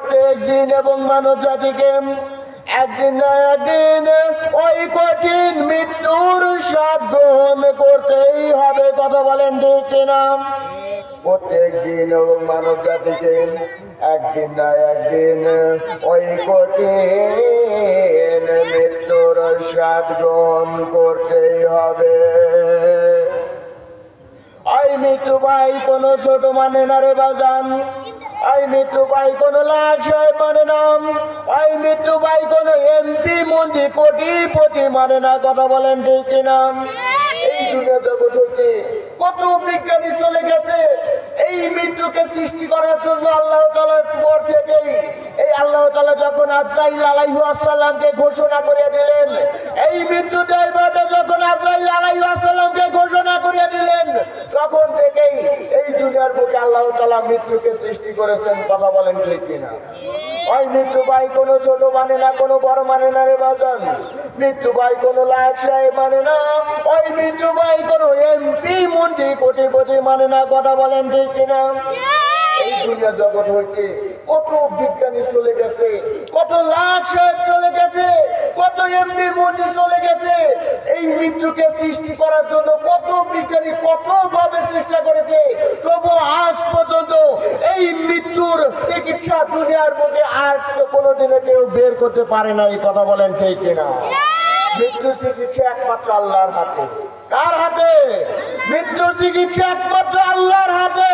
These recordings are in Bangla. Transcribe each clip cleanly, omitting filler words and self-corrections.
প্রত্যেক জিন এবং মানব জাতিকে একদিন না একদিন ওই কঠিন মৃত্যুর স্বাদ গ্রহণ করতেই হবে। কথা বলেন ঠিক কিনা? প্রত্যেক জিন এবং মানব জাতিকে একদিন না একদিন ওই কঠিন মৃত্যুর স্বাদ গ্রহণ করতেই হবে। ওই মৃত্যু ভাই কোনো ছোট মানে না রে বাজান। ওই মৃত্যু ভাই কোনো লাখ সাহেব মানে না। ওই মৃত্যু ভাই কোনো এমপি মন্ত্রী কোটিপতি মানে না। কথা বলেন ঠিক কিনা? এই দুনিয়া জগৎ হইতে কত বিজ্ঞানী চলে গেছে এই মৃত্যুকে সৃষ্টি করার জন্য। আল্লাহ তাআলার পর থেকেই এই আল্লাহ তাআলা যখন আজরাইল আলাইহিস সালামকে ঘোষণা করে দিলেন, এই মৃত্যু দেবতা যখন আজরাইল আলাইহিস সালামকে ঘোষণা করে দিলেন, তখন থেকেই এই দুনিয়ার বুকে আল্লাহ তাআলা মৃত্যুকে সৃষ্টি করেছেন। কথা বলেন ঠিক কিনা? ওই মৃত্যু ভাই কোনো ছোট মানে না, কোনো বড় মানে না রে বাজান। মৃত্যু ভাই কোনো লাখ সাহেব মানে না। ওই মৃত্যু ভাই কোনো এমপি মন্ত্রী কোটিপতি মানে না। কথা বলেন ঠিক কিনা? এই দুনিয়া জগৎ হইতে কত বিজ্ঞানী চলে গেছে, কত লাখ সাহেব চলে গেছে, কত এমপি মন্ত্রী চলে গেছে এই মৃত্যুকে সৃষ্টি করার জন্য। কত বিজ্ঞানী কত ভাবে চেষ্টা করেছে, তবু আজ পর্যন্ত এই মৃত্যুর চিকিৎসা দুনিয়ার মধ্যে আর কোনোদিনে কেউ বের করতে পারে না। এই কথা বলেন ঠিক কিনা? মৃত্যু চিকিৎসা একমাত্র আল্লাহর হাতে। কার হাতে? মৃত্যু চিকিৎসা একমাত্র আল্লাহর হাতে।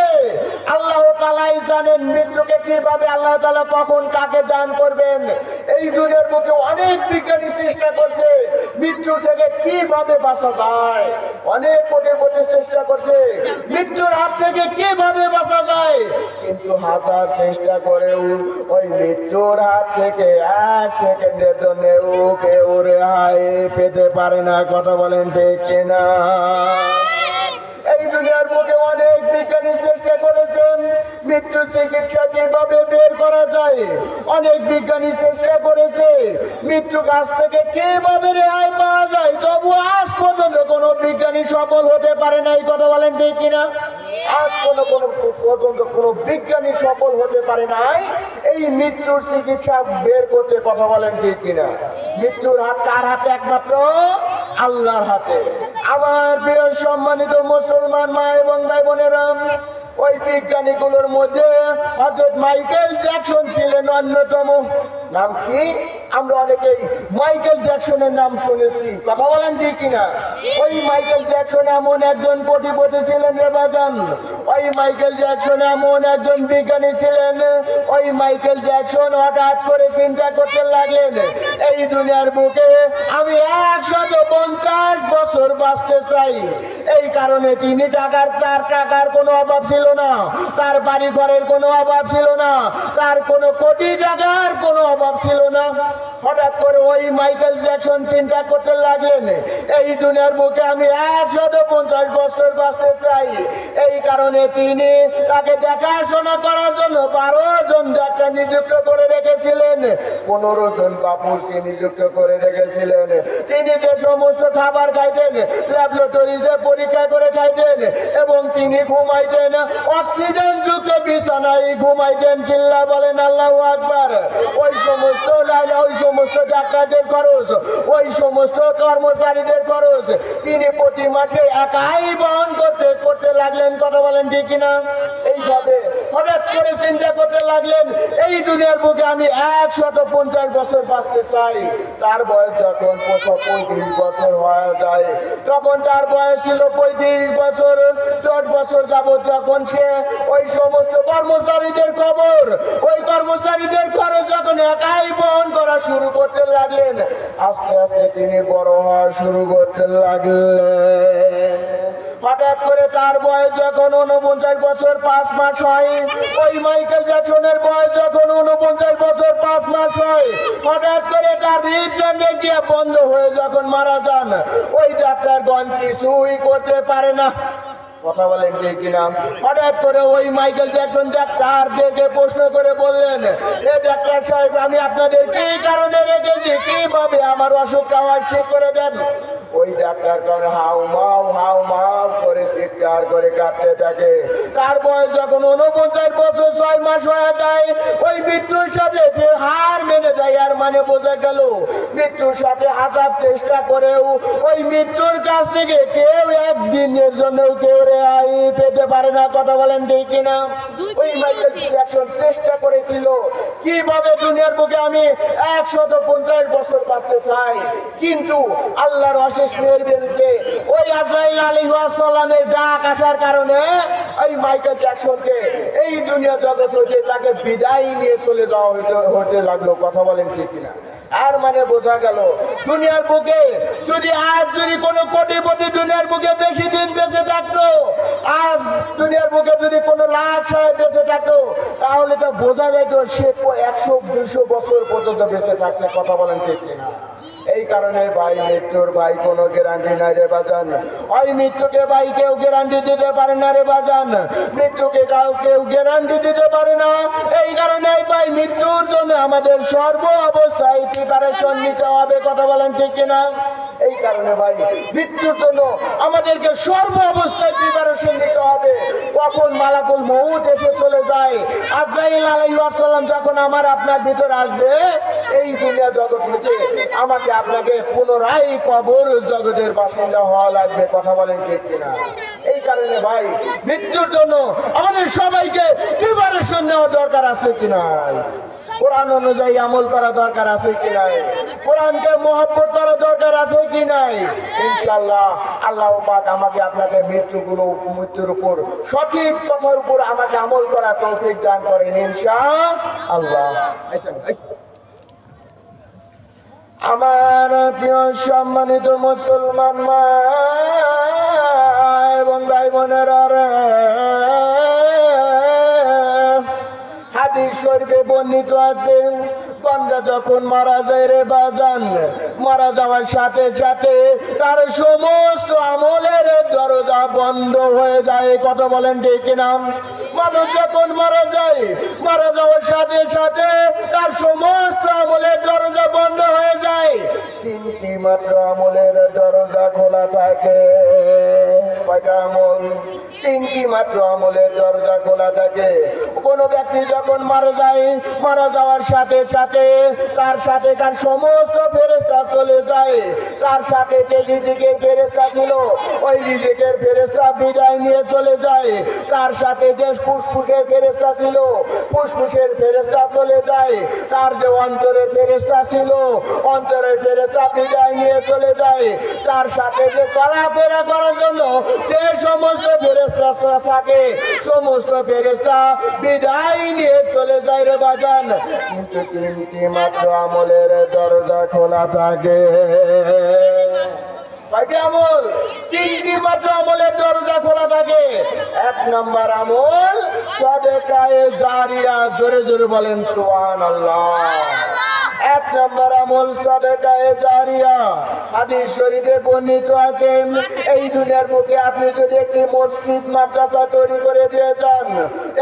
আল্লাহ তাআলাই জানেন মৃত্যুকে কিভাবে আল্লাহ তাআলা কখন কাকে দান করবেন। এই দুনিয়ার বুকে অনেক বিজ্ঞানী চেষ্টা করছে মৃত্যু থেকে কিভাবে বাঁচা যায়। অনেক কোটি চেষ্টা করছে মৃত্যুর হাত থেকে কিভাবে বাঁচা যায়, কিন্তু হাজার চেষ্টা করেও ওই মৃত্যুর হাত থেকে এক সেকেন্ডের জন্য কেউ রেহাই পেতে পারে না। কথা বলেন ঠিক কিনা? এই দুনিয়ার বুকে অনেক বিজ্ঞানী চেষ্টা করেছেন মৃত্যু চিকিৎসা কিভাবে বের করা যায়। অনেক বিজ্ঞানী চেষ্টা করেছে মৃত্যু কাছ থেকে কিভাবে রেহাই পাওয়া যায়, তবু আজ পর্যন্ত কোনো বিজ্ঞানী সফল হতে পারে না। এই কথা বলেন ঠিক কিনা? আজ পর্যন্ত কোনো বিজ্ঞানী সফল হতে পারে নাই এই মৃত্যুর চিকিৎসা বের করতে। কথা বলেন ঠিক কিনা? মৃত্যুর হাত কার হাতে? একমাত্র আল্লাহর হাতে। আমার প্রিয় সম্মানিত মুসলমান মা এবং ভাই বোনেরা, ওই বিজ্ঞানীগুলোর মধ্যে হযরত মাইকেল জ্যাকসন ছিলেন অন্যতম। নাম কি? আমরা অনেকেই মাইকেল জ্যাকসনের নাম শুনেছি। কথা বলেন ঠিক কিনা? ওই মাইকেল জ্যাকসন এমন একজন কোটিপতি ছিলেন রে বাজান। ওই মাইকেল জ্যাকসন এমন একজন বিজ্ঞানী ছিলেন। ওই মাইকেল জ্যাকসন হঠাৎ করে চিন্তা করতে লাগলেন, এই দুনিয়ার বুকে আমি 150 বছর বাঁচতে চাই। এই কারণে তিনি তার টাকার কোনো অভাব ছিল না, তার বাড়ি ঘরের কোনো অভাব ছিল না, তার কোনো কোটি টাকার কোনো অভাব ছিল না। হঠাৎ করে ওই মাইকেল জ্যাকসন চিন্তা করতে লাগলেন, এই দুনিয়ার বুকে আমি 150 বছর বাঁচতে চাই। এই কারণে তিনি তাকে দেখাশোনা করার জন্য 12 জন ডাক্তার নিযুক্ত করে রেখেছিলেন, 15 জন কাপুরুষকে নিযুক্ত করে রেখেছিলেন। তিনি যে সমস্ত খাবার খাইতেন ল্যাবরেটরিতে পরীক্ষা করে খাইতেন, এবং তিনি ঘুমাইতেন অক্সিজেন যুক্ত বিছানায় ঘুমাইতেন। চিল্লা বলেন আল্লাহু আকবার। ওই সমস্ত ডাক্তারদের খরচ, ওই সমস্ত কর্মচারীদের খরচ তিনি প্রতি মাসে একাই বহন করতে লাগলেন। কথা বলেন ঠিক কিনা? এইভাবে হঠাৎ করে চিন্তা করতে লাগলেন, এই দুনিয়ার বুকে আমি 150 বছর বাঁচতে চাই। তার বয়স যখন 35 বছর হয়ে যায়, তখন তার বয়স ছিল 35 বছর। 10 বছর যাবত যখন সে ওই সমস্ত কর্মচারীদের ওই কর্মচারীদের খরচ যখন একাই বহন করা শুরু করতে লাগলেন, আস্তে আস্তে তিনি বড় হওয়া শুরু করতে লাগলেন। হঠাৎ করে তার বয়স যখন 49 বছর 5 মাস হয়, ওই মাইকেল জ্যাকসনের বয়স যখন 49 বছর 5 মাস হয়, হঠাৎ করে তার হৃদযন্ত্র গিয়ে বন্ধ হয়ে যখন মারা যান, ওই ডাক্তারগণ কিছুই করতে পারে না। কথা বলেন ঠিক কিনা? হঠাৎ করে ওই মাইকেল জ্যাকসন ডাক্তারদেরকে প্রশ্ন করে বললেন, এ ডাক্তার সাহেব, আমি আপনাদের কি কারণে রেখেছি, কিভাবে আমার অসুখটা ঠিক করে দেন? ওই ডাক্তার করে হাউ মাউ করে চিৎকার করে কাটতে থাকে। তার বয়স যখন 49 বছর 6 মাস হয়ে যায়, ওই মৃত্যুর সাথে যে হার মেনে যায়, আর মানে বোঝা গেল মৃত্যুর সাথে হাঁটার চেষ্টা করেও ওই মৃত্যুর কাছ থেকে কেউ একদিনের জন্য কেউ রেহাই পেতে পারে না। কথা বলেন ঠিক কিনা? ওই মাইকেল জ্যাকসন চেষ্টা করেছিল কিভাবে দুনিয়ার বুকে আমি 150 বছর বাঁচতে চাই, কিন্তু আল্লাহর অশেষ মেহেরবানিতে ওই আজরাইল আলাইহিস সালামের ডাক আসার কারণে ওই মাইকেল জ্যাকসনকে এই দুনিয়া জগৎ হতে তাকে বিদায় নিয়ে চলে যাওয়া হতে লাগলো। কথা বলেন ঠিক কিনা? আর মানে বোঝা গেল দুনিয়ার বুকে যদি কোনো কোটিপতি দুনিয়ার বুকে বেশি দিন বেঁচে থাকতো, আর দুনিয়ার বুকে যদি কোনো লাখ সাহেব বেঁচে থাকতো, তাহলে তো বোঝা যেত সে 100-200 বছর পর্যন্ত বেঁচে থাকছে। কথা বলেন ঠিক কিনা? এই কারণে ভাই মৃত্যুর ভাই কোনো গ্যারান্টি নাই রে বাজান। ওই মৃত্যুকে ভাই কেউ গ্যারান্টি দিতে পারে না রে বাজান, মৃত্যুকে কেউ গ্যারান্টি দিতে পারে না। এই কারণে ভাই মৃত্যুর জন্য আমাদের সর্ব অবস্থায় প্রিপারেশন নিতে হবে। কথা বলেন ঠিক কিনা? এই কারণে ভাই মৃত্যুর জন্য আমাদেরকে সর্ব অবস্থায় প্রিপারেশন নিতে হবে। কখন মালাকুল মউত এসে চলে যায়, আজরাইল আলাইহিস সালাম যখন আমার আপনার ভিতর আসবে, এই দুনিয়া জগৎ থেকে আমাকে আপনাকে পুনরায় কবর জগতের বাসিন্দা হওয়া লাগবে। কথা বলেন ঠিক কিনা? এই কারণে ভাই মৃত্যুর জন্য আমাদের সবাইকে প্রিপারেশন নেওয়া দরকার আছে কি নাই? কোরআন অনুযায়ী আমল করা দরকার আছে কি নাই? কোরআনকে মহব্বত করা দরকার আছে কি নাই? ইনশাআল্লাহ আল্লাহ পাক আমাকে আপনাকে মৃত্যুর উপর সঠিক কথার উপর আমাকে আমল করা তৌফিক দান করেন ইনশাআল্লাহ। আমার প্রিয় সম্মানিত মুসলমান মা এবং ভাই বোনেরা, হাদিস শরীফে বর্ণিত আছে, বান্দা যখন মারা যায় রে বাজান, মারা যাওয়ার সাথে সাথে তার সমস্ত আমলের দরজা বন্ধ হয়ে যায়। কথা বলেন ঠিক কিনা? মানুষ যখন মারা যায়, মারা যাওয়ার সাথে সাথে তার সমস্ত আমলের দরজা বন্ধ হয়ে যায়, তিনটি মাত্র আমলের দরজা খোলা থাকে। কয়টা আমল? তিনটি মাত্র আমলের দরজা খোলা থাকে। কোন ব্যক্তি যখন মারা যায়, মারা যাওয়ার সাথে সাথে তার সাথে তার সমস্ত ফেরেশতা চলে যায়। তার সাথে যে রিজিকের ফেরেশতা ছিল, ওই রিজিকের ফেরেশতা বিদায় নিয়ে চলে যায়। তার সাথে যে ফুসফুসের ফেরেশতা ছিল, ফুসফুসের ফেরেশতা চলে যায়। তার যে অন্তরের ফেরেশতা ছিল, অন্তরের ফেরেশতা বিদায় নিয়ে চলে যায়। তার সাথে যে চলাফেরা করার জন্য যে সমস্ত ফেরেশতা থাকে, সমস্ত ফেরেশতা বিদায় নিয়ে চলে যায় রে বাজান, কিন্তু তিনটি মাত্র আমলের দরজা খোলা থাকে। কয়টি আমল? তিনটি মাত্র আমলের দরজা খোলা থাকে। 1 নম্বর আমল সাদকায়ে জারিয়া। জোরে জোরে বলেন সুবহানাল্লাহ। 1 নম্বর আমল সাদকায়ে জারিয়া। হাদিস শরীফে বর্ণিত আছে, এই দুনিয়ার বুকে আপনি যদি একটি মসজিদ মাদ্রাসা তৈরি করে দিয়ে যান,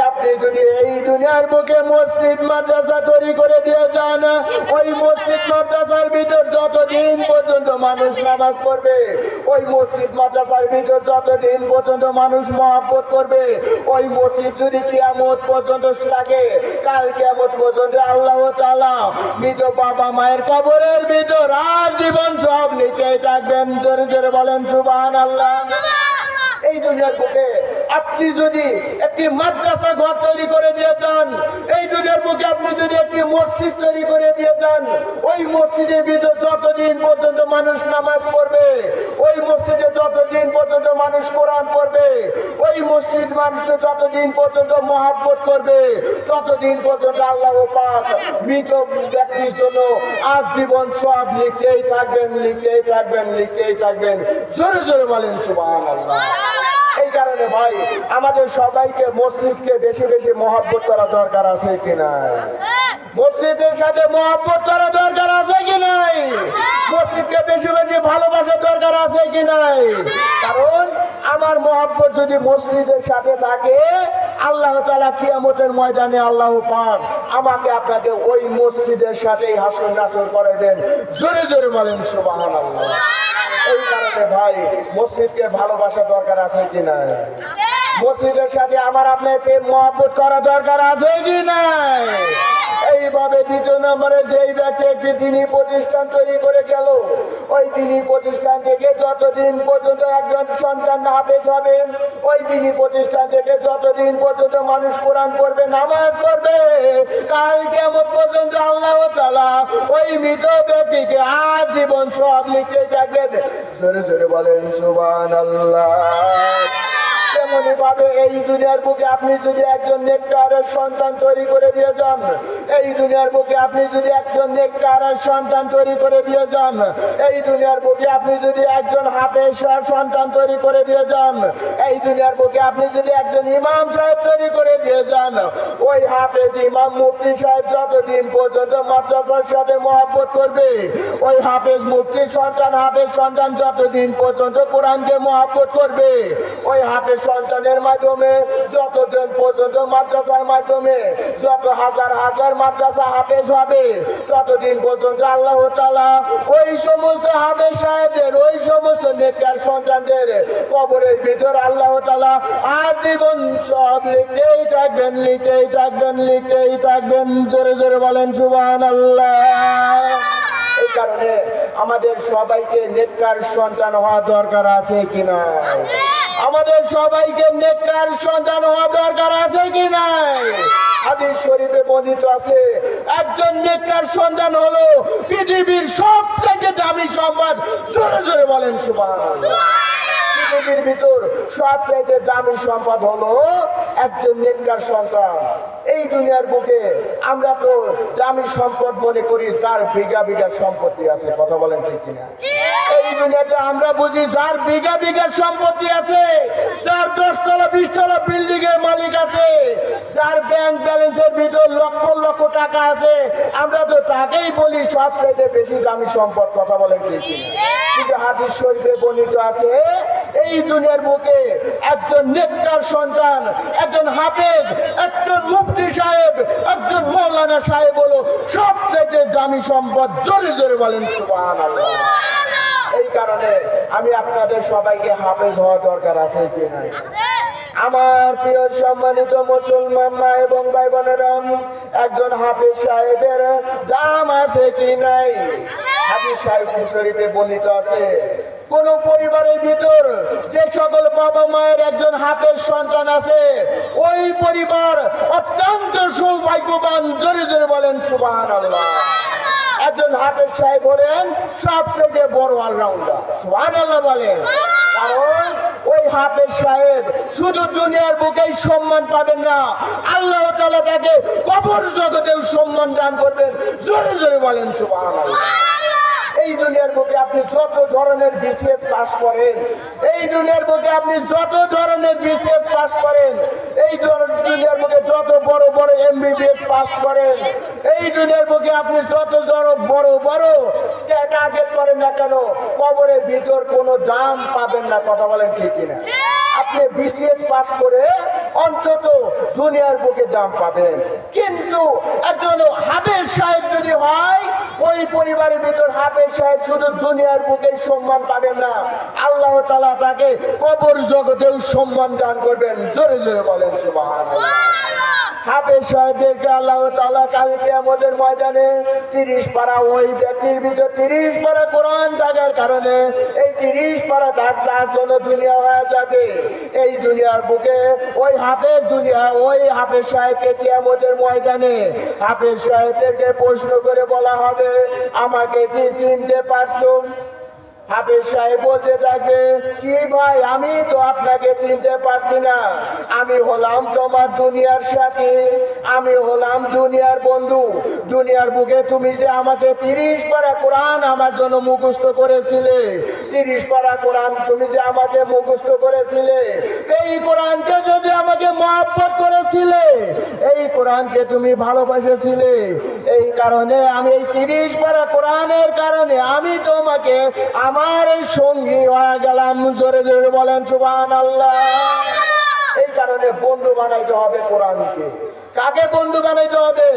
আপনি যদি এই দুনিয়ার বুকে মসজিদ মাদ্রাসা তৈরি করে দিয়ে যান, ওই মসজিদ মাদ্রাসার ভিতর যতদিন পর্যন্ত মানুষ নামাজ পড়বে, ওই মসজিদ মাদ্রাসার ভিতর যতদিন পর্যন্ত মানুষ মহব্বত করবে, ওই মসজিদ যদি কিয়ামত পর্যন্ত থাকে, কাল কিয়ামত পর্যন্ত আল্লাহ তাআলা মৃত বাবা মায়ের কবরের ভিতর আজীবন সব লিখে থাকবেন। জোরে জোরে বলেন সুবহানাল্লাহ। এই দুনিয়ার বুকে আপনি যদি একটি মাদ্রাসা ঘর তৈরি করে দিয়ে যান, এই দুনিয়ার বুকে আপনি যদি একটি মসজিদ তৈরি করে দিয়ে যান, ওই মসজিদের ভিতর যতদিন পর্যন্ত মানুষ নামাজ পড়বে, ওই মসজিদে যতদিন পর্যন্ত মানুষ কোরআন পড়বে, ওই মসজিদ মানুষকে যতদিন পর্যন্ত মহব্বত করবে, ততদিন পর্যন্ত আল্লাহ পাক মৃত ব্যক্তির জন্য আজীবন সব লিখতেই থাকবেন, লিখতেই থাকবেন, লিখতেই থাকবেন। জোরে জোরে বলেন সুবহানাল্লাহ। এই কারণে ভাই আমাদের সবাইকে মসজিদকে বেশি বেশি মহব্বত করা দরকার আছে কি নাই? মসজিদের সাথে মহব্বত করা দরকার আছে কি নাই? মসজিদকে বেশি বেশি ভালোবাসার দরকার আছে কি নাই? কারণ আমার মহব্বত যদি মসজিদের সাথে থাকে, আল্লাহ তাআলা কিয়ামতের ময়দানে আল্লাহ পাক আমাকে আপনাকে ওই মসজিদের সাথেই হাসর নাসর করে দেন। জোরে জোরে বলেন সুবহানাল্লাহ। এই কারণে ভাই মসজিদকে ভালোবাসা দরকার আছে কিনা? মসজিদের সাথে আমার আপনার প্রেম মহব্বত করা দরকার আছে কি নাই? এইভাবে দ্বিতীয় নম্বরে যেই ব্যক্তি একটি দিনই প্রতিষ্ঠান তৈরি করে গেল, ওই দিনই প্রতিষ্ঠান থেকে যতদিন পর্যন্ত একজন সন্তান হাফেজ হবে, ওই দিনই প্রতিষ্ঠান থেকে যতদিন পর্যন্ত মানুষ কোরআন পড়বে, নামাজ পড়বে, কাল কিয়ামত পর্যন্ত আল্লাহ তাআলা ওই মৃত ব্যক্তিকে আজীবন সব লিখতে থাকবেন। জোরে জোরে বলেন সুবহানাল্লাহ। তেমনি ভাবে এই দুনিয়ার বুকে আপনি যদি একজন নেককারের সন্তান তৈরি করে দিয়ে যান, এই দুনিয়ার বুকে আপনি যদি একজন নেককারের সন্তান তৈরি করে দিয়ে যান, এই দুনিয়ার বুকে আপনি যদি একজন হাফেজ সন্তান তৈরি করে দিয়ে যান, এই দুনিয়ার বুকে আপনি যদি একজন ইমাম সাহেব তৈরি করে দিয়ে যান, ওই হাফেজ ইমাম মুফতি সাহেব যতদিন পর্যন্ত মাদ্রাসার সাথে মহব্বত করবে, ওই হাফেজ মুফতি সন্তান হাফেজ সন্তান যতদিন পর্যন্ত কোরআনকে মহব্বত করবে, ওই হাফেজ সন্তানের মাধ্যমে যতদিন পর্যন্ত মাদ্রাসার মাধ্যমে যত হাজার হাজার মাদ্রাসা হাফেজ হবে, ততদিন পর্যন্ত আল্লাহ তাআলা ওই সমস্ত হাফেজ সাহেবদের, ওই সমস্ত নেককার সন্তানদের কবরের ভিতর আল্লাহ তাআলা আজীবন সব লিখতেই থাকবেন, লিখতেই থাকবেন, লিখতেই থাকবেন। জোরে জোরে বলেন সুবহানাল্লাহ। এই কারণে আমাদের সবাইকে নেককার সন্তান হওয়া দরকার আছে কিনা? আমাদের সবাইকে নেককার সন্তান হওয়া দরকার আছে কি নাই? হাদিস শরীফে বর্ণিত আছে, একজন নেককার সন্তান হলো পৃথিবীর সবথেকে দামি সম্পদ। জোরে জোরে বলেন সুবহানাল্লাহ। পৃথিবীর ভিতর সবথেকে দামি সম্পদ হলো একজন নেককার সন্তান। এই দুনিয়ার বুকে আমরা তো দামি সম্পদ মনে করি যার বিঘা বিঘা সম্পত্তি আছে, কথা বলেন ঠিক কিনা? এই দুনিয়াতে আমরা বুঝি যার বিঘা বিঘা সম্পত্তি আছে, যার 10 তলা 20 তলা বিল্ডিং এর মালিক আছে, যার ব্যাংক ব্যালেন্সের ভিতর লক্ষ লক্ষ টাকা আছে, আমরা তো তাকেই বলি সবচেয়ে বেশি দামি সম্পদ, কথা বলেন ঠিক কিনা? কিন্তু হাদিস শরীফে বর্ণিত আছে, এই দুনিয়ার বুকে একজন নেককার সন্তান, একজন হাফেজ, একজন মুফতি সাহেব, একজন মাওলানা সাহেব হলো সবচেয়ে দামি সম্পদ। জোরে জোরে বলেন সুবহানাল্লাহ। এই কারণে আমি আপনাদের সবাইকে হাফেজ হওয়া দরকার আছে কি নাই? আমার প্রিয় সম্মানিত মুসলমান মা এবং ভাই বোনেরা, একজন হাফেজ সাহেবের দাম আছে কি নাই? হাদিস শরীফে বর্ণিত আছে, কোন পরিবারের ভিতর যে সকল বাবা মায়ের একজন হাফেজ সন্তান আছে, ওই পরিবার অত্যন্ত সৌভাগ্যবান। জোরে জোরে বলেন সুবহানাল্লাহ। একজন হাফেজ সাহেব হলেন সবচেয়ে বড় অলরাউন্ডার। সুবহানাল্লাহ বলেন। কারণ ওই হাফেজ সাহেব শুধু দুনিয়ার বুকেই সম্মান পাবেন না, আল্লাহ তাআলা তাকে কবর জগতেও সম্মান দান করবেন। জোরে জোরে বলেন সুবহানাল্লাহ। এই দুনিয়ার বুকে আপনি যত ধরনের বিসিএস পাস করেন, এই দুনিয়ার বুকে আপনি যত ধরনের বিসিএস পাস করেন, এই দুনিয়ার বুকে যত বড় বড় এমবিবিএস পাস করেন, এই দুনিয়ার বুকে আপনি যত বড় বড় টার্গেট করেন না কেন, কবরের ভিতর কোনো দাম পাবেন না, কথা বলেন ঠিক কিনা? আপনি বিসিএস পাস করে অন্তত দুনিয়ার বুকে দাম পাবেন। কিন্তু একজন হাফেজ সাহেব যদি হয়, ওই পরিবারের ভিতর হাফেজ সাহেব শুধু দুনিয়ার বুকে সম্মান পাবেন না, আল্লাহ তাআলা তাকে কবর জগতেও সম্মান দান করবেন। জোরে জোরে বলেন সুবহানাল্লাহ। হাফেজ সাহেবদেরকে আল্লাহ তাআলা কাল কিয়ামতের ময়দানে 30 পারা, ওই ব্যক্তির ভিতর 30 পারা কোরআন থাকার কারণে এই 30 পারা দাগ তার জন্য দুনিয়া হয়ে যাবে। এই দুনিয়ার বুকে ওই হাফেজ সাহেবকে কিয়ামতের ময়দানে হাফেজ সাহেবদেরকে প্রশ্ন করে বলা হবে, আমাকে কি চিনতে পারছো? হাফেজ সাহেব বলতে থাকবে, কি ভাই, আমি তো আপনাকে চিনতে পারছি না, আমি হলাম তোমার দুনিয়ার সাথী, আমি হলাম দুনিয়ার বন্ধু। দুনিয়ার বুকে তুমি যে আমাকে 30 পারা কোরআন আমার জন্য মুখস্থ করেছিলে, 30 পারা কোরআন তুমি যে আমাকে মুখস্থ করেছিলে, এই কোরআনকে যদি আমাকে মহব্বত করেছিলে, এই কোরআনকে তুমি ভালোবাসেছিলে, এই কারণে আমি এই 30 পারা কোরআনের কারণে আমি তোমাকে আমার এই সঙ্গী হয়ে গেলাম। জোরে জোরে বলেন সুবহানাল্লাহ। এই কারণে বন্ধু বানাইতে হবে কোরআনকে। কাকে বন্ধু বানাইতে হবে?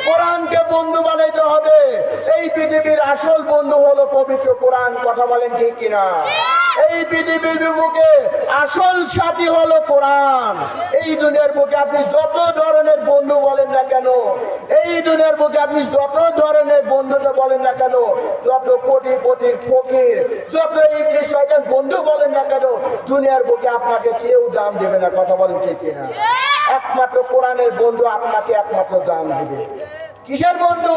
কোরআনকে বন্ধু বানাইতে হবে। এই পৃথিবী পৃথিবীর আসল বন্ধু হলো পবিত্র কোরআন, কথা বলেন ঠিক কিনা? এই পৃথিবীর বুকে আসল সাথী হলো কোরআন। এই দুনিয়ার বুকে আপনি যত ধরনের বন্ধু বলেন না কেন, এই দুনিয়ার বুকে আপনি যত ধরনের বন্ধুটা বলেন না কেন, যত কোটিপতির ফকির, যত ইংলিশ শয়তান বন্ধু বলেন না কেন, দুনিয়ার বুকে আপনাকে কেউ দাম দেবে না, কথা বলেন ঠিক কিনা? একমাত্র কোরআনের বন্ধু আপনাকে একমাত্র দাম দিবে। কিসের বন্ধু?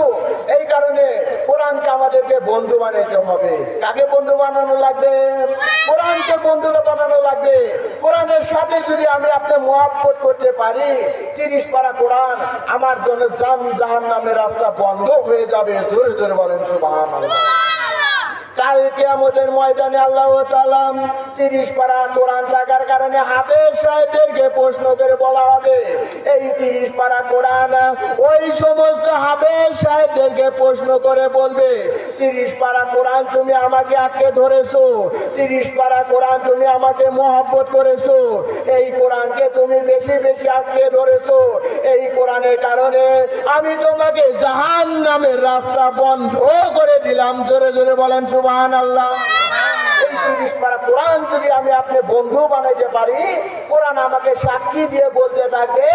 এই কারণে কোরআনকে আমাদেরকে বন্ধু বানাইতে হবে। কাকে বন্ধু বানানো লাগবে? কোরআনকে বন্ধু বানানো লাগবে। কোরআনের সাথে যদি আমি আপনার মহব্বত করতে পারি, 30 পারা কোরআন আমার জন্য জাহান্নামের রাস্তা বন্ধ হয়ে যাবে। জোরে জোরে বলেন সুবহানাল্লাহ। কাল কিয়ামতের ময়দানে আল্লাহ তাআলা 30 পারা কোরআন থাকার কারণে হাফেজ সাহেবদেরকে প্রশ্ন করে বলা হবে, এই 30 পারা কোরআন ওই সমস্ত হাফেজ সাহেবদেরকে প্রশ্ন করে বলবে, 30 পারা কোরআন তুমি আমাকে আটকে ধরেছো, 30 পারা কোরআন তুমি আমাকে মহব্বত করেছো, এই কোরআনকে তুমি বেশি বেশি আটকে ধরেছো, এই কোরআনের কারণে আমি তোমাকে জাহান্নামের রাস্তা বন্ধ করে দিলাম। জোরে জোরে বলেন সুবহানাল্লাহ। এই 30 পারা কোরআন যদি আমি আপনি বন্ধু বানাইতে পারি, কোরআন আমাকে সাক্ষী দিয়ে বলতে থাকবে,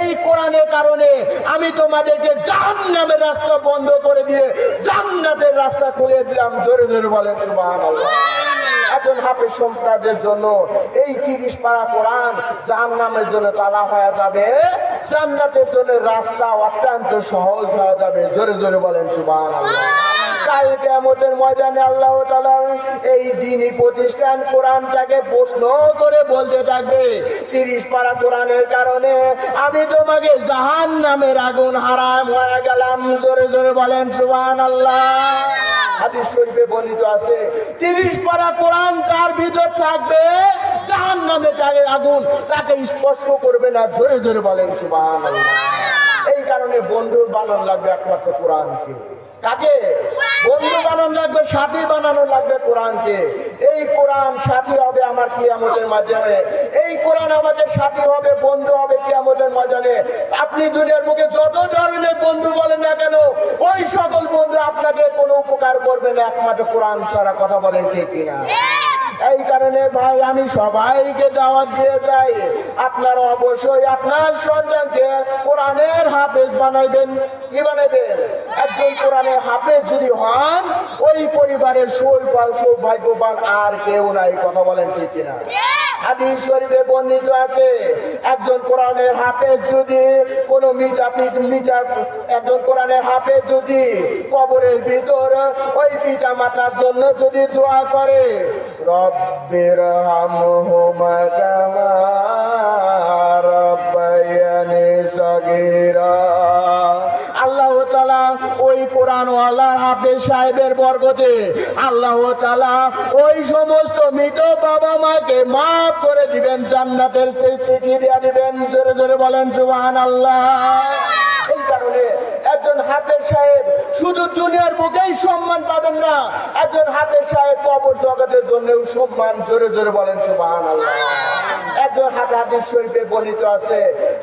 এই কোরআনের কারণে আমি তোমাদেরকে জাহান্নামের রাস্তা বন্ধ করে দিয়ে জান্নাতের রাস্তা খুলে দিলাম। জোরে জোরে বলেন সুবহানাল্লাহ। একজন হাফেজ সম্প্রদায়ের জন্য এই 30 পারা কোরআন জাহান্নামের জন্য তালা হয়ে যাবে, জান্নাতের জন্য রাস্তা অত্যন্ত সহজ হয়ে যাবে। জোরে জোরে বলেন সুবহানাল্লাহ। কাল কিয়ামতের ময়দানে আল্লাহ তাআলা এই দ্বীনি প্রতিষ্ঠান কোরআনটাকে প্রশ্ন করে বলতে থাকবে, 30 পারা কোরআনের কারণে আমি তোমাকে জাহান্নামের আগুন হারাম হয়ে গেলাম। জোরে জোরে বলেন সুবহানাল্লাহ। হাদিস শরীফে বর্ণিত আছে, 30 পারা কোরআন যার ভিতর থাকবে জাহান্নামের আগুন তাকে স্পর্শ করবে না। জোরে জোরে বলেন সুবহানাল্লাহ। এই কারণে বন্ধু বানানো লাগবে একমাত্র কোরআনকে। কাকে বন্ধু বানানো লাগবে? সাথী বানানো লাগবে কোরআনকে। এই কোরআন সাথী হবে আমার কিয়ামতের মাধ্যমে, এই কোরআন আমাদের সাথী হবে, বন্ধু হবে কিয়ামতের ময়দানে। আপনি দুনিয়ার বুকে যত ধরনের বন্ধু বলেন না কেন, ওই সকল বন্ধু আপনাকে কোনো উপকার করবে না একমাত্র কোরআন ছাড়া, কথা বলেন ঠিক কিনা? এই কারণে ভাই আমি সবাইকে দাওয়াত দিয়ে যাই, আপনারা অবশ্যই আপনার সন্তানকে কোরআনের হাফেজ বানাইবেন। কি বানাইবেন? একজন কোরআনের হাফেজ যদি হন, ওই পরিবারের সৌভাগ্যবান আর কেউ নাই, কথা বলেন ঠিক কিনা? হাদিস শরীফে বর্ণিত আছে, একজন কোরআনের হাফেজ যদি কোনো একজন কোরআনের হাফেজ যদি কবরের ভিতর ওই পিতা মাতার জন্য যদি দোয়া করে, রব্বির হামহুমা কামা রাব্বায়ানি সগীরা, আল্লাহ তাআলা ওই কোরআনওয়ালার হাফেজ সাহেবের বরকতে আল্লাহ তাআলা ওই সমস্ত মৃত বাবা মাকে মাফ করে দিবেন, জান্নাতের সেই চিঠি দিয়ে দিবেন। জোরে জোরে বলেন সুবহানাল্লাহ। এই কারণে একজন হাফেজ সাহেব শুধু দুনিয়ার বুকেই সম্মান পাবেন না, একজন হাফেজ সাহেব কবর জগতের জন্যও সম্মান। জোরে জোরে বলেন সুবহানাল্লাহ। একজন হাদিস শরীফে বর্ণিত আছে,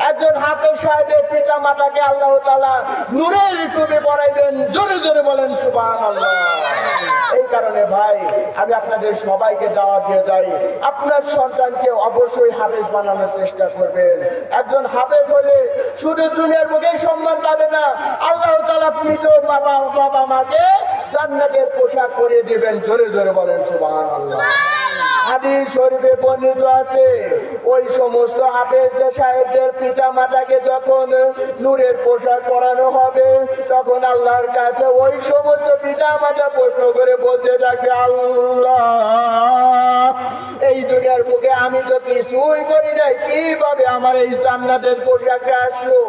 একজন হাফেজ সাহেবের পিতা মাতাকে আল্লাহ তাআলা নূরের টুপি পরাইবেন। জোরে জোরে বলেন সুবহানাল্লাহ। এই কারণে ভাই আমি আপনাদের সবাইকে দাওয়াত দিয়ে যাই, আপনার সন্তানকে অবশ্যই হাফেজ বানানোর চেষ্টা করবেন। একজন হাফেজ হলে শুধু দুনিয়ার বুকেই সম্মান পাবে না, আল্লাহ তাআলা মৃত বাবা মাকে জান্নাতের পোশাক পরিয়ে দিবেন। জোরে জোরে বলেন সুবহানাল্লাহ। হাদিস শরীফে বর্ণিত আছে, ওই সমস্ত হাফেজ সাহেবদের পিতা মাতাকে যখন নূরের পোশাক পরানো হবে, তখন আল্লাহর কাছে ওই সমস্ত পিতা মাতা প্রশ্ন করে বলতে থাকবে, আল্লাহ এই দুনিয়ার বুকে আমি তো কিছুই করি নাই, কিভাবে আমার এই জান্নাতের পোশাকটা আসলো?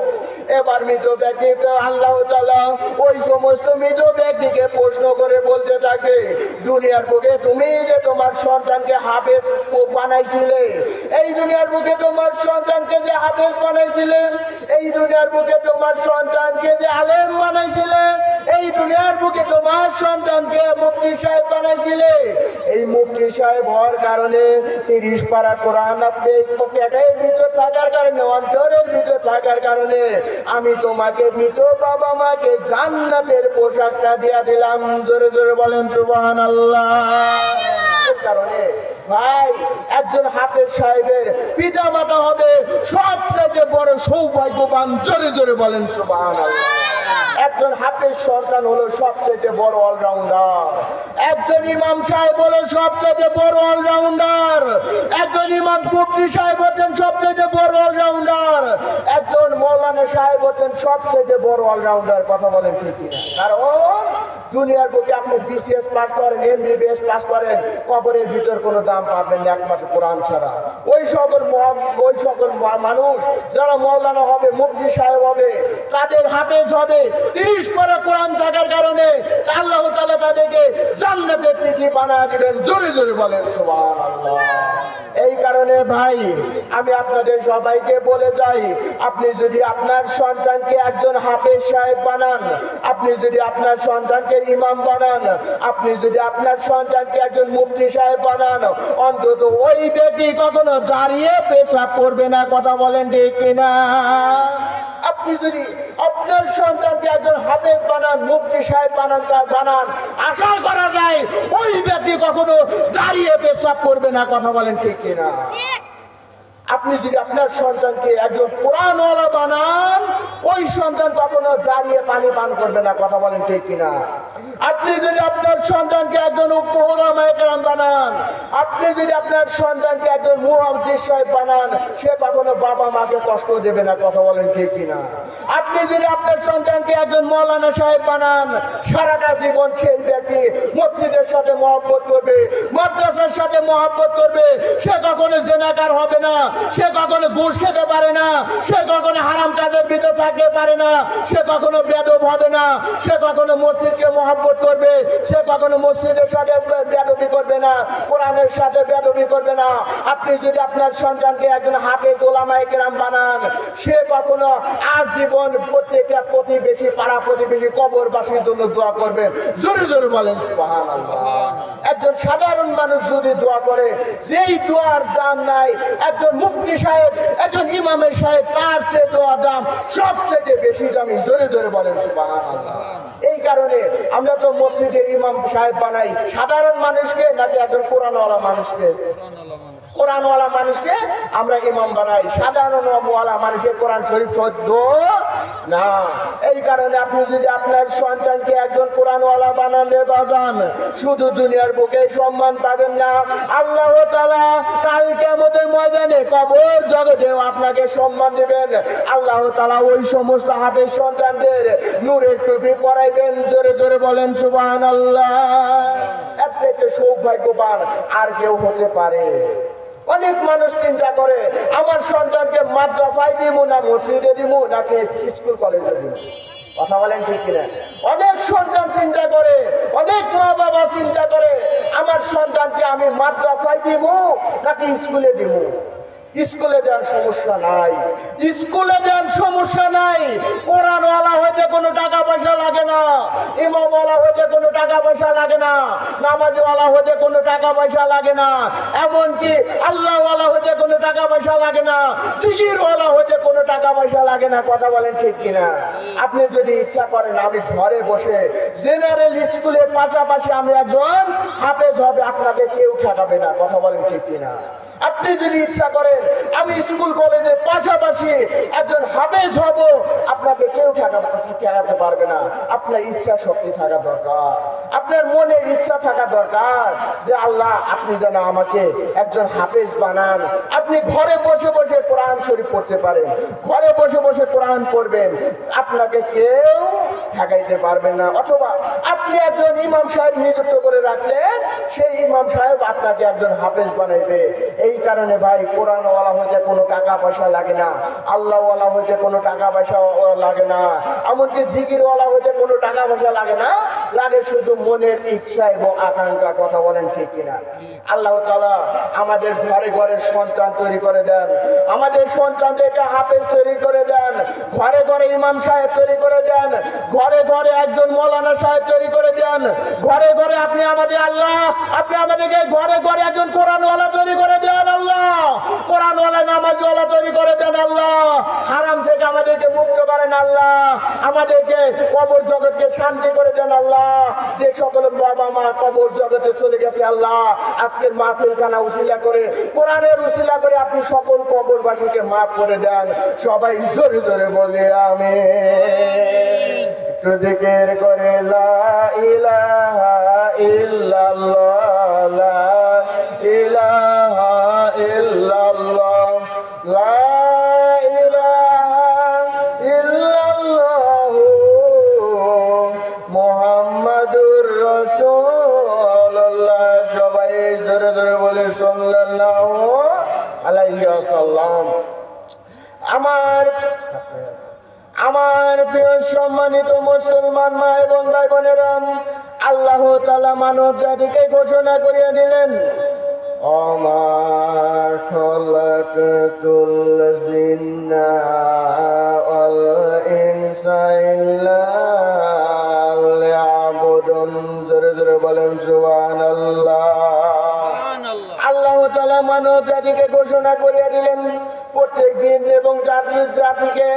এবার মৃত ব্যক্তিকে আল্লাহ তাআলা ওই সমস্ত মৃত ব্যক্তিকে প্রশ্ন করে বলতে থাকে, দুনিয়ার বুকে তুমি যে তোমার সন্তানকে হাফেজ বানাইছিলে, এই দুনিয়ার বুকে তোমার সন্তানকে যে হাফেজ বানাইছিলে, এই দুনিয়ার বুকে তোমার সন্তানকে যে আলেম বানাইছিলে, এই দুনিয়ার বুকে যুগে তোমার সন্তানকে মুফতি সাহেব বানাইছিলে, এই মুফতি সাহেব হওয়ার কারণে 30 পারা কোরআন আপনি পকেটের ভিতর থাকার কারণে, অন্তরের ভিতর থাকার কারণে আমি তোমাকে মৃত বাবা মাকে জান্নাতের পোশাকটা দিয়া দিলাম। জোরে জোরে বলেন সুবহানাল্লাহ। কারণে ভাই, একজন হাফেজ সাহেবের পিতা মাতা হবে সবথেকে বড় সৌভাগ্যবান। জোরে জোরে বলেন সুবহানাল্লাহ। একজন হাফেজ সন্তান হলো সবচেয়ে বড় অলরাউন্ডার। একজন ইমাম সাহেব হলো সবচেয়ে বড় অলরাউন্ডার। একজন ইমাম মুফতি সাহেব হচ্ছেন সবচেয়ে বড় অলরাউন্ডার। একজন মৌলানা সাহেব হচ্ছেন সবচেয়ে বড় অলরাউন্ডার। কথা বলেন ঠিক কিনা? কারণ দুনিয়ার বুকে আপনি বিসিএস পাস করেন, এমবিবিএস পাস করেন, কবরের ভিতর কোনো দাম পাবেন না একমাত্র কোরআন ছাড়া। ওই সকল মানুষ যারা মৌলানা হবে, মুফতি সাহেব হবে, তাদের হাফেজ হবে 30 পারা কোরআন থাকার কারণে আল্লাহ তাআলা তাদেরকে জান্নাতের টিকি বানায় দিবেন। জোরে জোরে বলেন সুবহানাল্লাহ। এই কারণে ভাই, আমি আপনাদের সবাইকে বলে যাই, আপনি যদি আপনার সন্তানকে একজন হাফেজ সাহেব বানান, আপনি যদি আপনার সন্তানকে ইমাম বানান, আপনি যদি আপনার সন্তানকে একজন মুফতি সাহেব বানান, অন্তত ওই ব্যক্তি কখনো দাঁড়িয়ে পেশাব করবে না। কথা বলেন ঠিক কিনা? আপনি যদি আপনার সন্তানকে একজন হাফেজ বানান, মুফতি সাহেব বানান, আশা করা যায় ওই ব্যক্তি কখনো দাঁড়িয়ে পেশাব করবে না। কথা বলেন ঠিক কিনা? আপনি যদি আপনার সন্তানকে একজন কোরআনওয়ালা বানান, ওই সন্তান কখনো দাঁড়িয়ে পানি পান করবে না। কথা বলেন ঠিক কিনা? আপনি যদি আপনার সন্তানকে একজন উলামায়ে কেরাম বানান, আপনি যদি আপনার সন্তানকে একজন মুহাদ্দিস সাহেব বানান, সে কখনো বাবা মাকে কষ্ট দেবে না। কথা বলেন ঠিক কিনা? আপনি যদি আপনার সন্তানকে একজন মৌলানা সাহেব বানান, সারাটা জীবন সেই ব্যক্তি মসজিদের সাথে মহব্বত করবে, মাদ্রাসার সাথে মহব্বত করবে, সে কখনো জিনাকার হবে না, সে কখনো ঘুষ খেতে পারে না, সে কখনো হারাম কাজের ভিতরে থাকতে পারে না, সে কখনো বেয়াদব হবে না, সে কখনো মসজিদকে মহব্বত করবে, সে কখনো মসজিদের সাথে বেয়াদবি করবে না, কোরআনের সাথে বেয়াদবি করবে না। আপনি যদি আপনার সন্তানকে একজন হাফেজ উলামায়ে কেরাম বানান, সে কখনো আজীবন প্রত্যেকটা প্রতিবেশী, পাড়া প্রতিবেশী, কবরবাসীর জন্য দোয়া করবে। জোরে জোরে বলেন সুবহানাল্লাহ। একজন সাধারণ মানুষ যদি দোয়া করে, যেই দোয়ার দাম নাই, একজন মুফতি সাহেব, একজন ইমামের সাহেব, তার চেয়ে দোয়ার দাম সবচেয়ে বেশি দামি। জোরে জোরে বলেন সুবহানাল্লাহ। এই কারণে আমরা তো মসজিদের ইমাম সাহেব বানাই সাধারণ মানুষকে, নাকি একজন কোরআনওয়ালা মানুষকে? কোরআনওয়ালা মানুষকে আমরা ইমাম বানাই, সাধারণ ওয়ালা মানুষের কোরআন শরীফ সহ্য না। এই কারণে আপনি যদি আপনার সন্তানকে একজন কোরআনওয়ালা বানালে বাজান, শুধু দুনিয়ার বুকে সম্মান পাবেন না, আল্লাহ তাআলা কাল কিয়ামতের ময়দানে কবর জগতেও আপনাকে সম্মান দিবেন। আল্লাহ তাআলা ওই সমস্ত হাফেজ সন্তানদের নূরের টুপি পরাইবেন। জোরে জোরে বলেন সুবহানাল্লাহ। এর থেকে সৌভাগ্যবান আর কেউ হতে পারে? অনেক মানুষ চিন্তা করে, আমার সন্তানকে মাদ্রাসায় দিব না মসজিদে দিব, নাকি স্কুল কলেজে দিব। কথা বলেন ঠিক কিনা? অনেক সন্তান চিন্তা করে, অনেক মা বাবা চিন্তা করে, আমার সন্তানকে আমি মাদ্রাসায় দিব নাকি স্কুলে দিব। স্কুলে দেওয়ার সমস্যা নাই, স্কুলে দেওয়ার সমস্যা নাই। কোরআনওয়ালা হইতে কোনো টাকা পয়সা লাগে না, ইমামওয়ালা হইতে কোনো টাকা পয়সা লাগে না, নামাজওয়ালা হইতে কোনো টাকা পয়সা লাগে না, এমনকি আল্লাহওয়ালা হইতে কোনো টাকা পয়সা লাগে না, জিকিরওয়ালা হইতে কোনো টাকা পয়সা লাগে না। কথা বলেন ঠিক কিনা? আপনি যদি ইচ্ছা করেন, আমি ঘরে বসে জেনারেল স্কুলের পাশাপাশি আমি একজন হাফেজ হবে, আপনাকে কেউ ঠেকাবে না। কথা বলেন ঠিক কিনা? আপনি যদি ইচ্ছা করেন, আমি স্কুল কলেজের পাশাপাশি একজন হাফেজ হব, আপনাকে কেউ ঠেকাতে পারবে না। আপনার ইচ্ছা শক্তি থাকা দরকার, আপনার মনের ইচ্ছা থাকা দরকার যে আল্লাহ আপনি যেন আমাকে একজন হাফেজ বানান। আপনি ঘরে বসে বসে কোরআন শরীফ পড়তে পারেন, ঘরে বসে বসে কোরআন পড়বেন, আপনাকে কেউ ঠেকাইতে পারবে না। অথবা আপনি একজন ইমাম সাহেব নিযুক্ত করে রাখলেন, সেই ইমাম সাহেব আপনাকে একজন হাফেজ বানাইবে। এই কারণে ভাই, কোরআনওয়ালা হইতে কোনো টাকা পয়সা লাগে না, আল্লাহওয়ালা হইতে কোনো টাকা পয়সা লাগে না, এমনকি জিকিরওয়ালা হইতে কোনো টাকা পয়সা পয়সা লাগে না, লাগে শুধু মনের ইচ্ছা এবং আকাঙ্ক্ষা। কথা বলেন ঠিক কিনা? আল্লাহ তাআলা আমাদের ঘরে ঘরে সন্তান তৈরি করে দেন, আমাদের সন্তানদেরকে হাফেজ তৈরি করে দেন, ঘরে ঘরে ইমাম সাহেব তৈরি করে দেন, ঘরে ঘরে একজন মৌলানা সাহেব তৈরি করে দেন, ঘরে ঘরে আপনি আমাদের আল্লাহ, আপনি আমাদেরকে ঘরে ঘরে একজন কোরআনওয়ালা তৈরি করে দেন আল্লাহ, কোরআনওয়ালা নামাজওয়ালা তৈরি করে দেন আল্লাহ, হারাম থেকে আমাদেরকে মুক্ত করেন আল্লাহ, আমাদেরকে কবর জগৎকে শান্তি করে দেন আল্লাহ। যে সকল বাবা মা কবর জগতে চলে গেছে আল্লাহ, আজকের মাহফিলখানা উসিলা করে, কোরআনের উসিলা করে আপনি সকল কবরবাসীকে মাফ করে দেন। সবাই জোরে জোরে বলে আমিন। একটু জিকির করে লা ইলাহা ইল্লাল্লাহ, লা ইলাহা ইল্লাল্লাহ, লা ইলাহা ইল্লাল্লাহ মুহাম্মাদুর রাসূলুল্লাহ। সবাই জোরে জোরে বলে সাল্লাল্লাহু আলাইহি ওয়াসাল্লাম। আমার প্রিয় সম্মানিত মুসলমান মা এবং ভাই বোনেরা, আল্লাহ তাআলা মানব জাতিকে ঘোষণা করিয়া দিলেন, আমার খলাকাতুল জিন্না ওয়াল ইনসা ইল্লা লিয়াবুদুন। জোরে জোরে বলেন সুবহানাল্লাহ। আল্লাহ তাআলা মানব জাতিকে ঘোষণা করিয়া দিলেন, প্রত্যেক জিন এবং জাতিকে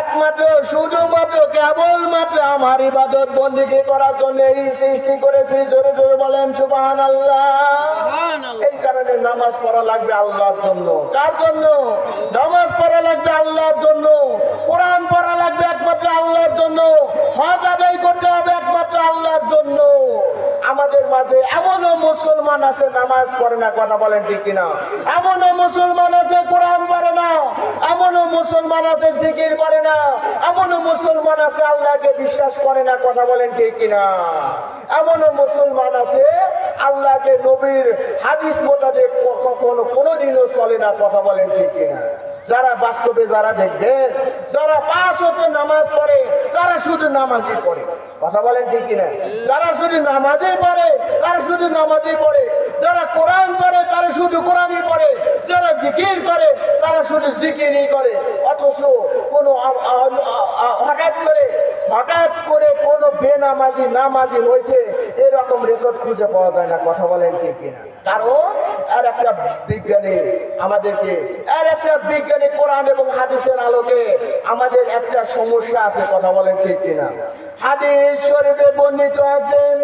একমাত্র শুধুমাত্র কেবলমাত্র আমার ইবাদত বন্দেগী করার জন্য এই সৃষ্টি করেছি। জোরে জোরে বলেন সুবহানাল্লাহ। এই কারণে নামাজ পড়া লাগবে আল্লাহর জন্য। কার জন্য? নামাজ পড়া লাগবে আল্লাহর জন্য, কোরআন পড়া লাগবে একমাত্র আল্লাহর জন্য, হজ আদায় করতে হবে একমাত্র আল্লাহর জন্য। আমাদের মাঝে এমনও মুসলমান আছে নামাজ পড়ে না। কথা বলেন ঠিক কিনা? এমনও মুসলমান আছে কোরআন পড়ে না, এমনও মুসলমান আছে জিকির করে না, এমনও মুসলমান আছে আল্লাহকে বিশ্বাস করে না। কথা বলেন ঠিক কিনা? এমনও মুসলমান আছে আল্লাহকে নবীর হাদিস মোতাবেক কখনো কোনোদিনও চলে না। কথা বলেন ঠিক কিনা? যারা বাস্তবে যারা দেখবেন, যারা 5 ওয়াক্ত নামাজ পড়ে তারা শুধু নামাজই পড়ে। কথা বলেন ঠিক কিনা? যারা শুধু নামাজই পড়ে তারা শুধু নামাজই পড়ে, যারা কোরআন পড়ে তারা শুধু কোরআনই পড়ে, যারা জিকির করে তারা শুধু জিকিরই করে। অথচ কোনো হঠাৎ করে কোনো বেনামাজি নামাজি হয়েছে এরকম রেকর্ড খুঁজে পাওয়া যায় না। কথা বলেন ঠিক কিনা? কারণ আর একটা বিজ্ঞানী কোরআন এবং হাদিসের আলোকে আমাদের একটা সমস্যা আছে। কথা বলেন ঠিক কিনা? হাদিস শরীফে বর্ণিত আছেন,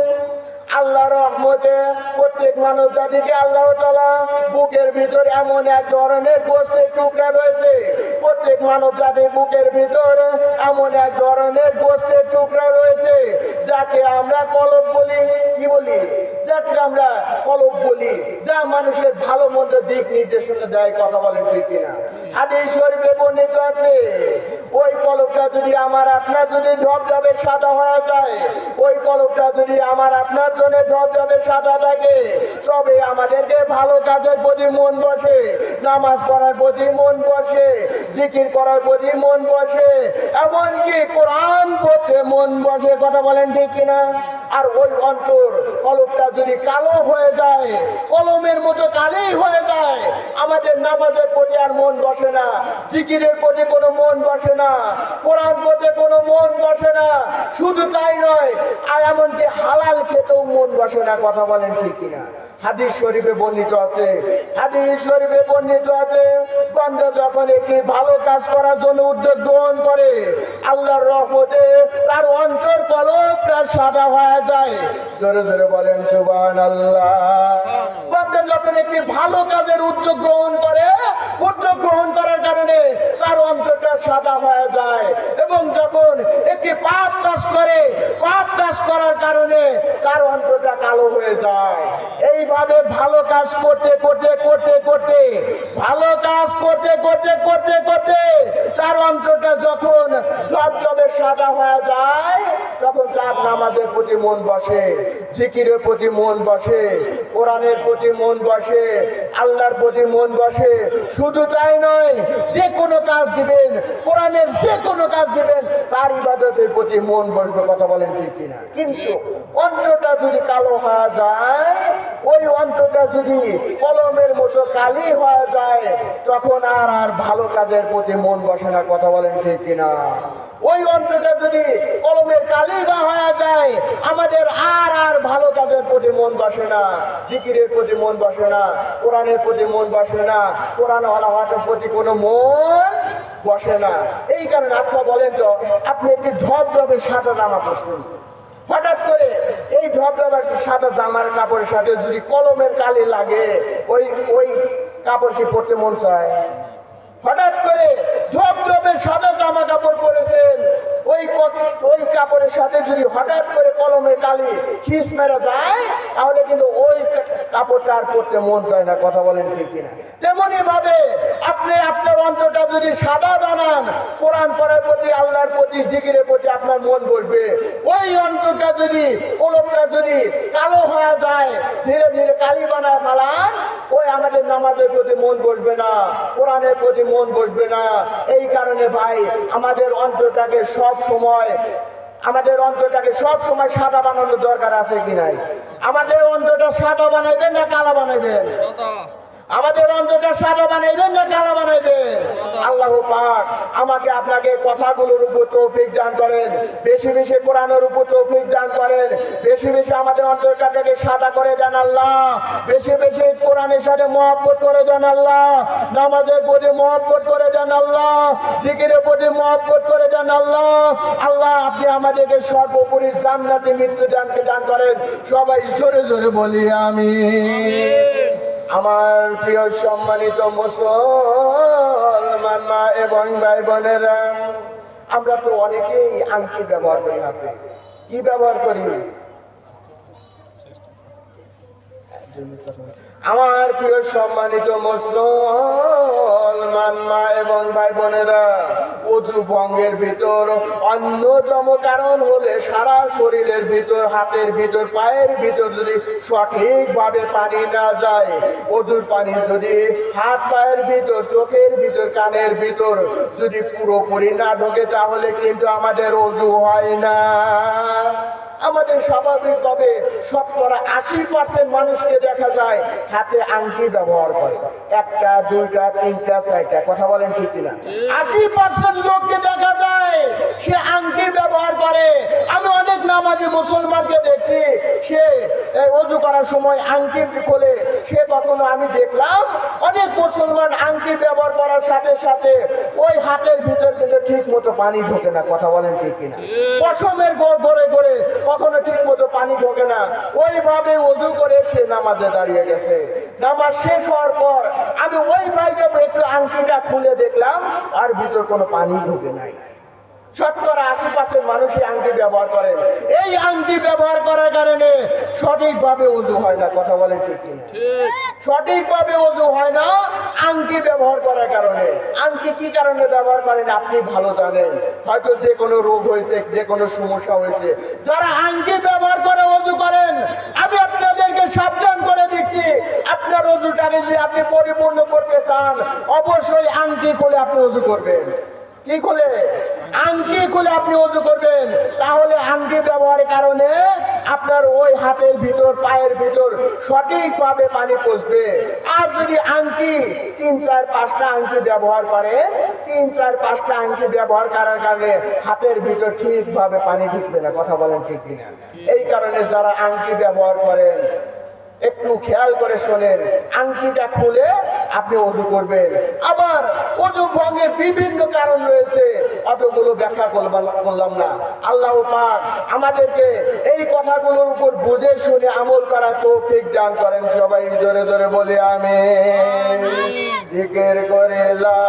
আল্লাহর রহমতে প্রত্যেক মানব জাতিকে আল্লাহ তাআলা বুকের ভিতর এমন এক ধরনের গোশতের টুকরা রয়েছে, প্রত্যেক মানব জাতির বুকের ভিতর এমন এক ধরনের গোশতের টুকরা রয়েছে যাকে আমরা কলব বলি। কি বলি? যাকে আমরা কলব বলি, যা মানুষের ভালো মন্দ দিক নির্দেশনা দেয়। কথা বলেন ঠিক কিনা? হাদিস শরীফে বর্ণিত আছে, ওই কলবটা যদি আমার আপনার যদি ধবধবে সাদা হয়ে যায়, ওই কলবটা যদি আমার আপনার জন্য ধবধবে সাদা থাকে, তবে আমাদেরকে ভালো কাজের প্রতি মন বসে, নামাজ পড়ার প্রতি মন বসে, জিকির করার প্রতি মন বসে, এমনকি কোরআন পড়তে মন বসে। কথা বলেন ঠিক কিনা? আর ওই অন্তর কলবটা যদি কালো হয়ে যায়, কলমের মতো কালোই হয়ে যায়, আমাদের নামাজের প্রতি আর মন বসে না, জিকিরের প্রতি কোনো মন বসে না, কোরআন পড়তে কোনো মন বসে না। শুধু তাই নয়, আর এমনকি হালাল খেতেও মন বসে না। কথা বলেন ঠিক কিনা? হাদিস শরীফে বর্ণিত আছে, বান্দা যখন একটি ভালো কাজ করার জন্য উদ্যোগ গ্রহণ করে, আল্লাহর রহমতে তার অন্তর কলবটা সাদা হয়ে যায়। জোরে জোরে বলেন সুবহানাল্লাহ। বান্দা যখন একটি ভালো কাজের উদ্যোগ গ্রহণ করার কারণে তার অন্তরটা সাদা হয়ে যায়, এবং যখন একটি পাপ কাজ করার কারণে তার অন্তরটা কালো হয়ে যায়। এইভাবে ভালো কাজ করতে তার অন্তরটা যখন ধবধবে সাদা হয়ে যায়, তখন তার নামাজের প্রতি মন বসে, জিকিরের প্রতি মন বসে, কোরআনের প্রতি মন বসে, আল্লাহর প্রতি মন বসে। শুধু তাই নয়, যে কোনো কাজ দিবেন, কোরআনের যে কোনো কাজ দিবেন, তার ইবাদতের প্রতি মন বসবে। কথা বলেন ঠিক কিনা? কিনা? কিন্তু অন্তরটা যদি কালো হয়ে যায়, ওই অন্তরটা যদি কলমের মতো কালি হয়ে যায়, তখন আর ভালো কাজের প্রতি মন বসে না। কথা বলেন ঠিক কিনা? ওই অন্তরটা যদি কলমের কালি বা হয়ে যায়, আমাদের আর ভালো কাজের প্রতি মন বসে না, জিকিরের প্রতি মন বসে না, কোরআনের প্রতি মন বসে না, কোরআন হওয়ার প্রতি কোনো মন বসে না। এই কারণে আচ্ছা বলেন তো, আপনি একটি ধবধবে সাদা জামা পরছেন, হঠাৎ করে এই ধবধবে সাদা জামার কাপড়ের সাথে যদি কলমের কালি লাগে, ওই ওই কাপড় কি পরতে মন চায়? হঠাৎ করে ধবধবে সাদা জামা কাপড় পরেছেন, ওই কাপড়ের সাথে যদি হঠাৎ করে কলমের কালি খিস মেরে যায়, তাহলে কিন্তু ওই কাপড়টা আর পরতে মন চায় না। কথা বলেন ঠিক কিনা? তেমনি ভাবে আপনি আপনার অন্তরটা যদি সাদা বানান, কোরআন পড়ার প্রতি, আল্লাহর প্রতি, জিকিরের প্রতি আপনার মন বসবে। ওই অন্তরটা যদি, কলমটা যদি কালো হয়ে যায়, ধীরে ধীরে কালি বানায় ফেলান, ওই আমাদের নামাজের প্রতি মন বসবে না, কোরআনের প্রতি মন বসবে না। এই কারণে ভাই, আমাদের অন্তরটাকে সব সময় সাদা বানানোর দরকার আছে কি নাই? আমাদের অন্তরটা সাদা বানাইবেন না কালো বানাইবেন? আমাদের অন্তরটা সাদা বানাইবেন না কালো বানাইবেন? আল্লাহ পাক আমাকে আপনাকে কথাগুলোর উপর তৌফিক দান করেন, বেশি বেশি কোরআনের উপর তৌফিক দান করেন, বেশি বেশি আমাদের অন্তরটাকে সাদা করে দেন আল্লাহ, বেশি বেশি কোরআনের সাথে মহব্বত করে দেন আল্লাহ, নামাজের প্রতি মহব্বত করে দেন আল্লাহ, জিকিরের প্রতি মহব্বত করে দেন আল্লাহ। আল্লাহ আপনি আমাদেরকে সর্বোপরি জান্নাতে মৃত্যু দান করেন। সবাই জোরে জোরে বলি আমিন। আমার প্রিয় সম্মানিত মুসলমান মা এবং ভাই বোনেরা, আমরা তো অনেকেই আংটি ব্যবহার করি, হাতে কি ব্যবহার করি? আমার প্রিয় সম্মানিত মুসলমান মা এবং ভাই বোনেরা, অজু ভঙ্গের ভিতর অন্যতম কারণ হলে সারা শরীরের ভিতর, হাতের ভিতর, পায়ের ভিতর যদি সঠিকভাবে পানি না যায়, অজুর পানি যদি হাত পায়ের ভিতর, চোখের ভিতর, কানের ভিতর যদি পুরোপুরি না ঢোকে, তাহলে কিন্তু আমাদের অজু হয় না। আমাদের স্বাভাবিকভাবে 70-80% মানুষকে দেখা যায় হাতে আংটি ব্যবহার করে, 1টা 2টা 3টা 4টা। কথা বলেন ঠিক কিনা? 80% লোককে দেখা যায় সে আংটি ব্যবহার করে। আমি অনেক নামাজি মুসলমানকে দেখছি, সে ওযু করার সময় আংটি খোলে। সে কখনো আমি দেখলাম অনেক মুসলমান আংটি ব্যবহার করার সাথে সাথে ওই হাতের ভিতর কিন্তু ঠিক মতো পানি ঢোকে না। কথা বলেন ঠিক কিনা? পশমের গড়ে গড়ে কখনো ঠিক মতো পানি ঢোকে না। ওইভাবে ওযু করে সে নামাজে দাঁড়িয়ে গেছে। নামাজ শেষ হওয়ার পর আমি ওই ভাইকে একটু আংটিটা খুলে দেখলাম, আর ভিতর কোনো পানি ঢোকে নাই। 70-80% মানুষই আংটি ব্যবহার করেন। এই আংটি ব্যবহার করার কারণে সঠিকভাবে ওযু হয় না। কথা বলেন ঠিক কিনা? সঠিকভাবে ওযু হয় না আংটি ব্যবহার করার কারণে। আংটি কি কারণে ব্যবহার করেন আপনি ভালো জানেন। হয়তো যে কোনো রোগ হয়েছে, যে কোনো সমস্যা হয়েছে। যারা আংটি ব্যবহার করে ওযু করেন, আমি আপনাদেরকে সাবধান করে দিচ্ছি, আপনার ওযুটাকে যদি আপনি পরিপূর্ণ করতে চান, অবশ্যই আংটি খুলে আপনি ওযু করবেন। কি খুলে? আংটি খুলে আপনি ওযু করবেন। তাহলে আংটি ব্যবহারের কারণে আপনার ওই হাতের ভিতর, পায়ের ভিতর সঠিকভাবে পানি পৌঁছবে। আর যদি আংটি 3-4-5টা আংটি ব্যবহার করেন, 3-4-5টা আংটি ব্যবহার করার কারণে হাতের ভিতর ঠিকভাবে পানি ঢুকবে না। কথা বলেন ঠিক কিনা? এই কারণে যারা আংটি ব্যবহার করেন একটু খেয়াল করে শোনেন, আংটিটা খুলে আপনি ওযু করবেন। আবার ওযু ভঙ্গের বিভিন্ন কারণ রয়েছে, অতগুলো ব্যাখ্যা করলাম না। আল্লাহ পাক আমাদেরকে এই কথাগুলোর উপর বুঝে শুনে আমল করার তৌফিক দান করেন। সবাই জোরে জোরে বলি আমিন। জিকির করে লা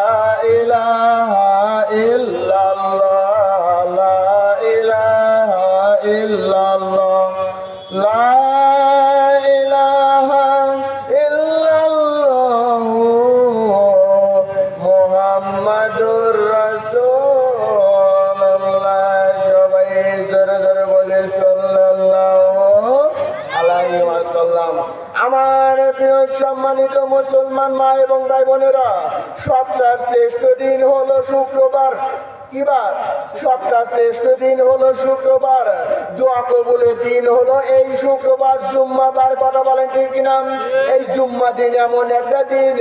ইলাহা ইল্লাল্লাহ, লা ইলাহা ইল্লাল্লাহ, লা আমার প্রিয় সম্মানিত মুসলমান মা এবং ভাই বোনেরা, সবচেয়ে শ্রেষ্ঠ দিন হলো শুক্রবার। কি বার? সপ্তাহ শ্রেষ্ঠ দিন হলো শুক্রবার, দোয়া কবুলের দিন হলো এই শুক্রবার জুম্মাবার। কথা বলেন ঠিক কিনা? এই জুম্মা দিন এমন একটা দিন,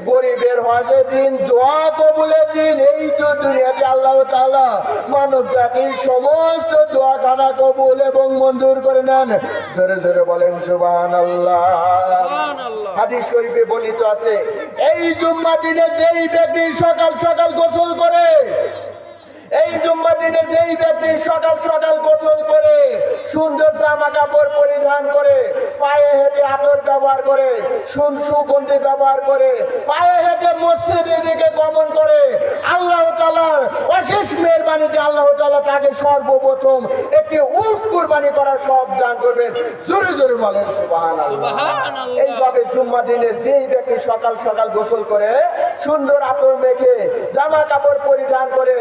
গরিবের হজের দিন, দোয়া কবুলের দিন। এই তো দুনিয়াতে আল্লাহ তাআলা মানব জাতির সমস্ত দোয়া খানা কবুল এবং মঞ্জুর করে নেন। জোরে জোরে বলেন সুবহানাল্লাহ। হাদিস শরীফে বর্ণিত আছে, এই জুম্মা দিনে যেই ব্যক্তি সকাল সকাল গোসল করে, এই জুম্মা দিনে যেই ব্যক্তি সকাল সকাল গোসল করে, সুন্দর জামা কাপড় পরিধান করে, পায়ে হেঁটে আতর ব্যবহার করে, সুগন্ধি ব্যবহার করে, পায়ে হেঁটে মসজিদের দিকে গমন করে, আল্লাহ তাআলার অশেষ মেহেরবানিতে আল্লাহ তাআলা তাকে সর্বপ্রথম একটি উট কুরবানি করার সব দান করবেন। জোরে জোরে বলেন সুবহানাল্লাহ। এইভাবে জুম্মা দিনে যেই ব্যক্তি সকাল সকাল গোসল করে, সুন্দর আতর মেখে, জামা কাপড় পরিধান করে,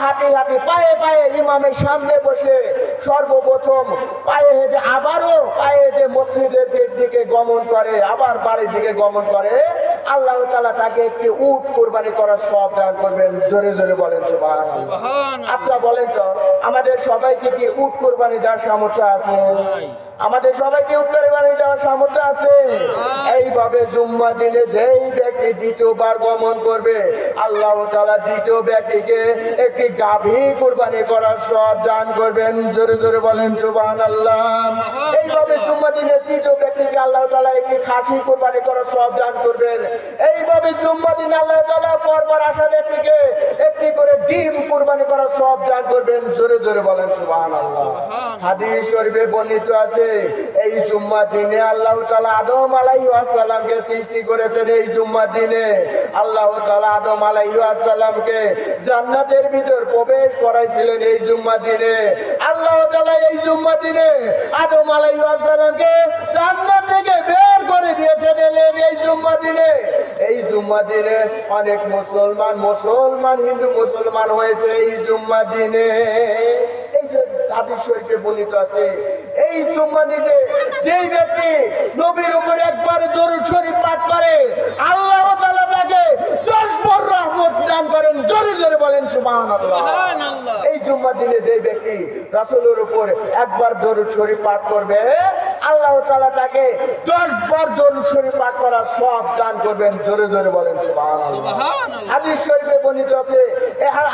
হাঁটি হাঁটি পায়ে পায়ে ইমামের সামনে বসে সর্বপ্রথম পায়ে হেঁটে আবারও পায়ে হেঁটে মসজিদের দিকে গমন করে, আবার বাড়ির দিকে গমন করে, আল্লাহ তাআলা তাকে একটি উট কুরবানি করার সব দান করবেন। জোরে জোরে বলেন সুবহানাল্লাহ। আচ্ছা বলেন তো, আমাদের সবাইকে কি উট কুরবানি দেওয়ার সামর্থ্য আছে? আমাদের সবাইকে উট কুরবানি দেওয়ার সামর্থ্য আছে? এইভাবে জুম্মা দিনে যেই ব্যক্তি দ্বিতীয়বার গমন করবে, আল্লাহ তাআলা দ্বিতীয় ব্যক্তিকে একটি গাভী কুরবানি করার সব দান করবেন। জোরে জোরে বলেন সুবহানাল্লাহ। এইভাবে জুম্মা দিনে তৃতীয় ব্যক্তিকে আল্লাহ তাআলা একটি খাসি কুরবানি করার সব দান করবেন। এইভাবে জুম্মা দিনে আল্লাহ তাআলা পরপর আসা ব্যক্তিকে একটি করে ডিম কুরবানি করার সব দান করবেন। জোরে জোরে বলেন সুবহানাল্লাহ। হাদিস শরীফে বর্ণিত আছে, এই জুম্মা দিনে আল্লাহ তাআলা আদম আলাইহিস সালামকে সৃষ্টি করেছেন। এই জুম্মা দিনে আল্লাহ তাআলা আদম আলাইহিস সালামকে জান্নাতের ভিতর প্রবেশ করাইছিলেন। এই জুম্মা দিনে আল্লাহ তাআলা এই জুম্মা দিনে আদম আলাইহিস সালামকে জান্নাত থেকে বের করে দিয়েছেন এই জুম্মা দিনে। এই জুম্মা দিনে অনেক মুসলমান হিন্দু মুসলমান হয়েছে এই জুম্মা দিনে। এই যে হাদিস শরীফে বর্ণিত আছে, এই জুম্মা দিনে যেই ব্যক্তি নবীর উপর একবার দরুদ শরীফ পাঠ করে, আল্লাহ তাআলা তাকে 10 বার রহমত দান করেন। জোরে জোরে বলেন সুবহানাল্লাহ। এই জুম্মা দিনে যেই ব্যক্তি রাসূলের উপর একবার দরুদ শরীফ পাঠ করবে, আল্লাহ তাআলা তাকে 10 বার দরুদ শরীফ পাঠ করার সব দান করবেন। জোরে জোরে বলেন সুবহানাল্লাহ। হাদিস শরীফে বর্ণিত আছে,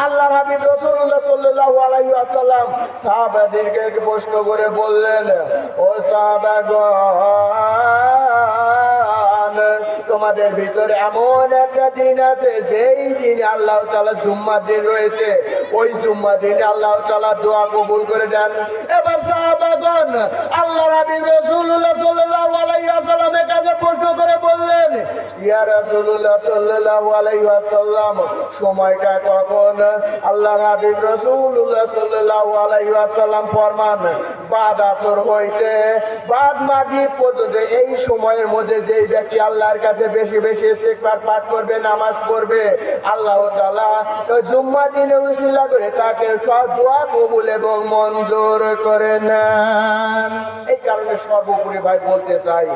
আল্লাহর হাবিব রাসূলুল্লাহ সাল্লাল্লাহু আলাইহি ওয়াসাল্লাম সাহাবাদেরকে প্রশ্ন করে বললেন, ও সাহাবাগণ, তোমাদের ভিতরে এমন একটা দিন আছে যেই দিনে আল্লাহ তাআলা জুম্মা দিন রয়েছে, ওই জুম্মা দিনে আল্লাহ তাআলা দোয়া কবুল করে দেন। এবার সাহাবাগণ আল্লাহর হাবিব রাসূলুল্লাহ সাল্লাল্লাহু আলাইহি ওয়াসাল্লামের কাছে প্রশ্ন করে বললেন, ইয়া রাসূলুল্লাহ সাল্লাল্লাহু আলাইহি ওয়াসাল্লাম, সময়টা কখন? আল্লাহর হাবিব রাসূলুল্লাহ সাল্লাল্লাহু আলাইহি ওয়াসাল্লাম ফরমান, বাদ আসর হইতে বাদ মাগরিব পর্যন্ত এই সময়ের মধ্যে যেই ব্যক্তি আল্লাহর কাছে বেশি বেশি ইস্তিগফার পাঠ করবে, নামাজ পড়বে, আল্লাহ তাআলা জুম্মা দিনে উসিলা করে তাকে সব দোয়া কবুল এবং মঞ্জুর করে নেন। এই কারণে সর্বোপরি ভাই বলতে চাই,